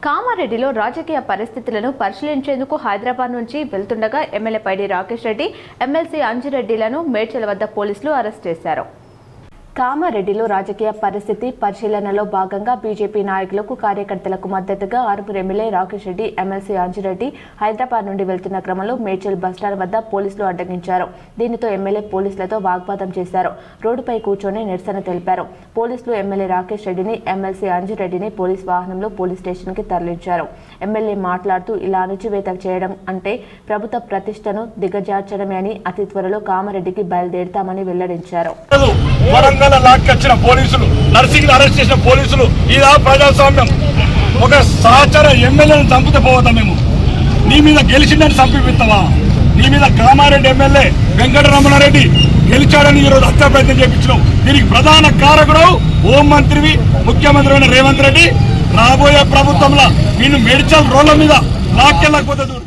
కామారెడ్డిలో రాజకీయ పరిస్థితులను పరిశీలించేందుకు హైదరాబాద్ నుంచి వెళ్తుండగా ఎమ్మెల్యే పైడి రాకేష్ రెడ్డి, ఎమ్మెల్సీ అంజిరెడ్డిలను మేడ్చల్ వద్ద పోలీసులు అరెస్ట్ చేశారు. కామారెడ్డిలో రాజకీయ పరిస్థితి పరిశీలనలో భాగంగా బీజేపీ నాయకులకు కార్యకర్తలకు మద్దతుగా ఆరుగురు ఎమ్మెల్యే రాకేష్ రెడ్డి, ఎమ్మెల్సీ అంజిరెడ్డి హైదరాబాద్ నుండి వెళ్తున్న క్రమంలో మేడ్చల్ బస్టాండ్ వద్ద పోలీసులు అడ్డగించారు. దీనితో ఎమ్మెల్యే పోలీసులతో వాగ్వాదం చేశారు. రోడ్డుపై కూర్చొని నిరసన తెలిపారు. పోలీసులు ఎమ్మెల్యే రాకేష్ రెడ్డిని, ఎమ్మెల్సీ అంజిరెడ్డిని పోలీస్ వాహనంలో పోలీస్ స్టేషన్ కి తరలించారు. ఎమ్మెల్యే మాట్లాడుతూ ఇలా అణచివేత చేయడం అంటే ప్రభుత్వ ప్రతిష్టను దిగజార్చడమే అని అతి త్వరలో కామారెడ్డికి బయలుదేరుతామని వెల్లడించారు. లాక్కొచ్చిన పోలీసులు, నర్సింగ్ అరెస్ట్ చేసిన పోలీసులు, ఇదా ప్రజాస్వామ్యం? ఒక సహచర ఎమ్మెల్యేని చంపితే పోవద్దా? మేము నీ మీద గెలిచిందని చంపిస్తావా? నీ మీద కామారెడ్డి ఎమ్మెల్యే వెంకటరమణారెడ్డి గెలిచాడని ఈరోజు హత్య ప్రయత్నం చేయించినావు. దీనికి ప్రధాన కారకుడు హోంమంత్రివి, ముఖ్యమంత్రి అయిన రేవంత్ రెడ్డి. రాబోయే ప్రభుత్వంలో నిన్ను మెడికల్ రోడ్ల మీద లాక్కెళ్ళకపోతే